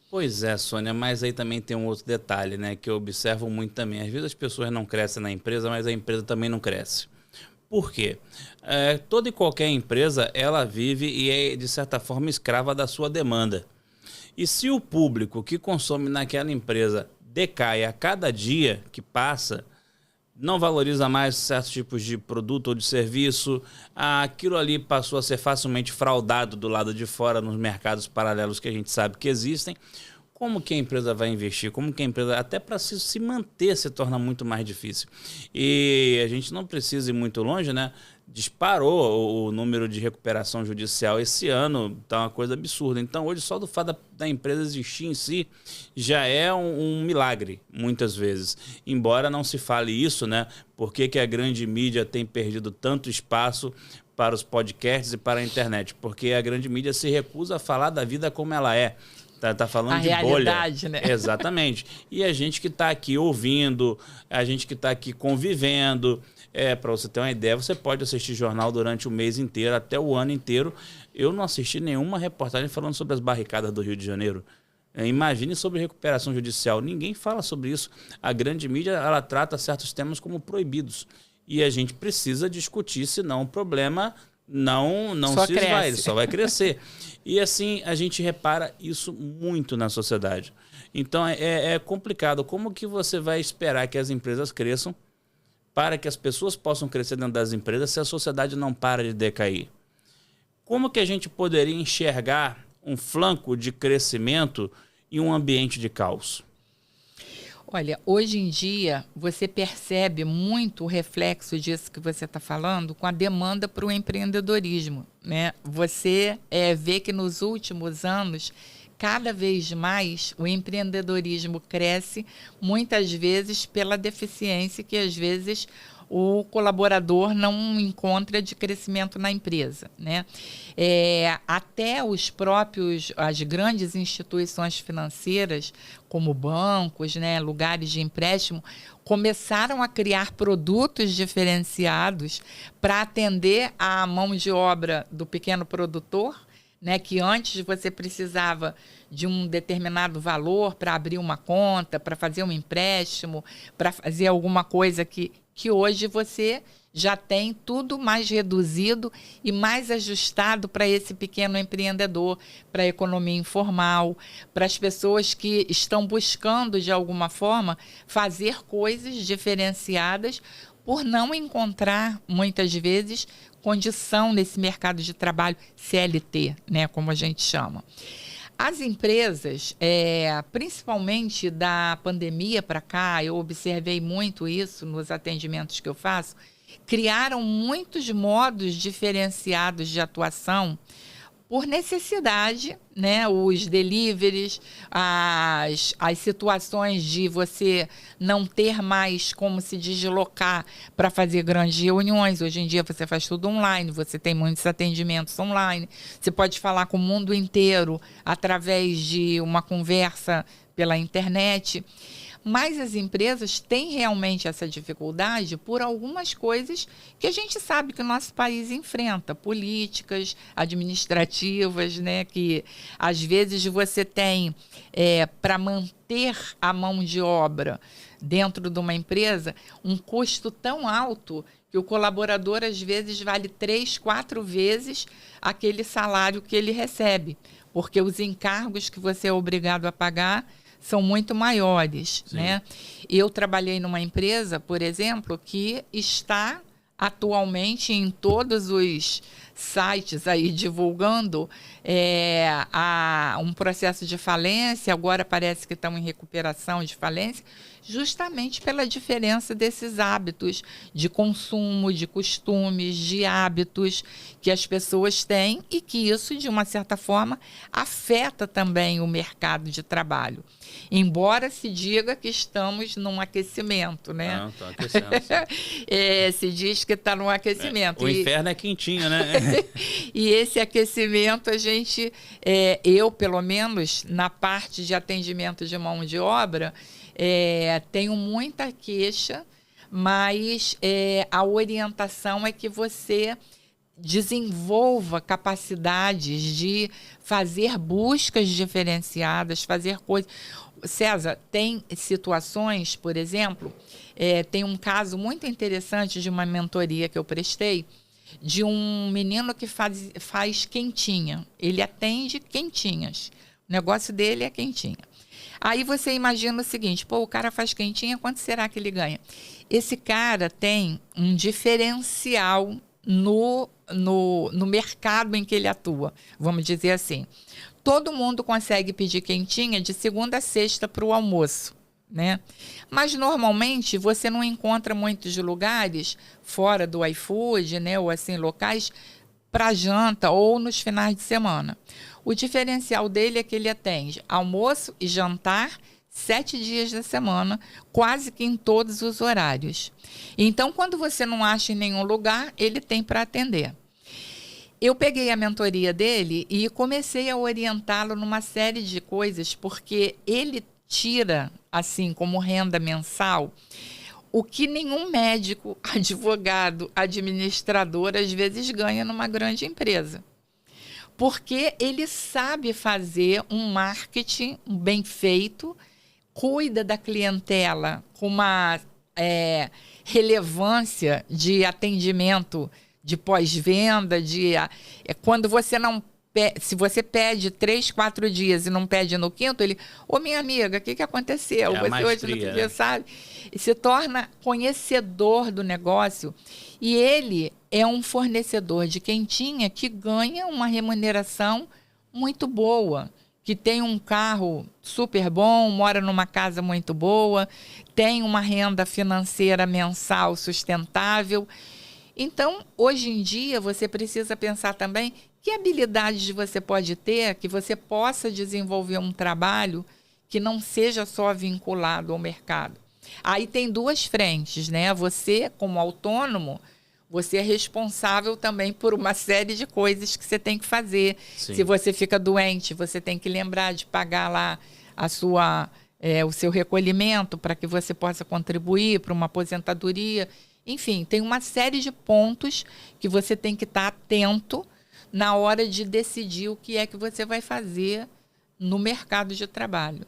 Pois é, Sônia, mas aí também tem um outro detalhe, né, que eu observo muito também. Às vezes as pessoas não crescem na empresa, mas a empresa também não cresce. Por quê? Toda e qualquer empresa, ela vive e é, de certa forma, escrava da sua demanda. E se o público que consome naquela empresa decai a cada dia que passa, não valoriza mais certos tipos de produto ou de serviço, aquilo ali passou a ser facilmente fraudado do lado de fora nos mercados paralelos que a gente sabe que existem. Como que a empresa vai investir? Como que a empresa, até para se manter, se torna muito mais difícil. E a gente não precisa ir muito longe, né? Disparou o número de recuperação judicial esse ano, tá uma coisa absurda. Então, hoje, só do fato da empresa existir em si, já é um milagre, muitas vezes. Embora não se fale isso, né? Por que que a grande mídia tem perdido tanto espaço para os podcasts e para a internet? Porque a grande mídia se recusa a falar da vida como ela é. Tá falando a de realidade, bolha. né? Exatamente. E a gente que está aqui ouvindo, a gente que está aqui convivendo. Para você ter uma ideia, você pode assistir jornal durante o mês inteiro, até o ano inteiro. Eu não assisti nenhuma reportagem falando sobre as barricadas do Rio de Janeiro. Imagine sobre recuperação judicial. Ninguém fala sobre isso. A grande mídia, ela trata certos temas como proibidos. E a gente precisa discutir, senão o problema não Só se esvai, ele cresce. só vai crescer. E assim, a gente repara isso muito na sociedade. Então, é complicado. Como que você vai esperar que as empresas cresçam para que as pessoas possam crescer dentro das empresas se a sociedade não para de decair? Como que a gente poderia enxergar um flanco de crescimento em um ambiente de caos? Olha, hoje em dia você percebe muito o reflexo disso que você está falando com a demanda para o empreendedorismo, né? Você vê que nos últimos anos, cada vez mais o empreendedorismo cresce, muitas vezes pela deficiência que às vezes o colaborador não encontra de crescimento na empresa, né? Até as grandes instituições financeiras, como bancos, né, lugares de empréstimo, começaram a criar produtos diferenciados para atender à mão de obra do pequeno produtor, né, que antes você precisava de um determinado valor para abrir uma conta, para fazer um empréstimo, para fazer alguma coisa que hoje você já tem tudo mais reduzido e mais ajustado para esse pequeno empreendedor, para a economia informal, para as pessoas que estão buscando, de alguma forma, fazer coisas diferenciadas por não encontrar, muitas vezes, condição nesse mercado de trabalho CLT, né, como a gente chama. As empresas, principalmente da pandemia para cá, eu observei muito isso nos atendimentos que eu faço, criaram muitos modos diferenciados de atuação por necessidade, né? Os deliveries, as situações de você não ter mais como se deslocar para fazer grandes reuniões. Hoje em dia você faz tudo online, você tem muitos atendimentos online. Você pode falar com o mundo inteiro através de uma conversa pela internet. Mas as empresas têm realmente essa dificuldade por algumas coisas que a gente sabe que o nosso país enfrenta, políticas, administrativas, né, que às vezes você tem para manter a mão de obra dentro de uma empresa um custo tão alto que o colaborador às vezes vale 3, 4 vezes aquele salário que ele recebe, porque os encargos que você é obrigado a pagar são muito maiores, né? Eu trabalhei numa empresa, por exemplo, que está atualmente em todos os sites aí divulgando um processo de falência, agora parece que estão em recuperação de falência, justamente pela diferença desses hábitos de consumo, de costumes, de hábitos que as pessoas têm e que isso, de uma certa forma, afeta também o mercado de trabalho. Embora se diga que estamos num aquecimento, né? Não, está aquecendo. Se diz que está num aquecimento. O inferno é quentinho, né? E esse aquecimento, a gente, eu, pelo menos, na parte de atendimento de mão de obra, tenho muita queixa, mas a orientação é que você desenvolva capacidades de fazer buscas diferenciadas, fazer coisas. César, tem situações, por exemplo, tem um caso muito interessante de uma mentoria que eu prestei, de um menino que faz quentinha. Ele atende quentinhas. O negócio dele é quentinha. Aí você imagina o seguinte, o cara faz quentinha, quanto será que ele ganha? Esse cara tem um diferencial no mercado em que ele atua, vamos dizer assim. Todo mundo consegue pedir quentinha de segunda a sexta para o almoço, né? Mas normalmente você não encontra muitos lugares fora do iFood, né, ou assim locais para janta ou nos finais de semana. O diferencial dele é que ele atende almoço e jantar 7 dias da semana, quase que em todos os horários. Então, quando você não acha em nenhum lugar, ele tem para atender. Eu peguei a mentoria dele e comecei a orientá-lo numa série de coisas, porque ele tira, assim, como renda mensal, o que nenhum médico, advogado, administrador, às vezes ganha numa grande empresa. Porque ele sabe fazer um marketing bem feito, cuida da clientela com uma relevância de atendimento de pós-venda, quando você não se você pede 3, 4 dias e não pede no quinto, ele, minha amiga, o que aconteceu? Você hoje não podia, sabe? E se torna conhecedor do negócio. E ele é um fornecedor de quentinha que ganha uma remuneração muito boa, que tem um carro super bom, mora numa casa muito boa, tem uma renda financeira mensal sustentável. Então, hoje em dia, você precisa pensar também que habilidades você pode ter, que você possa desenvolver um trabalho que não seja só vinculado ao mercado. Aí tem 2 frentes, né? Você, como autônomo, você é responsável também por uma série de coisas que você tem que fazer. Sim. Se você fica doente, você tem que lembrar de pagar lá o seu recolhimento para que você possa contribuir para uma aposentadoria. Enfim, tem uma série de pontos que você tem que estar atento na hora de decidir o que é que você vai fazer no mercado de trabalho.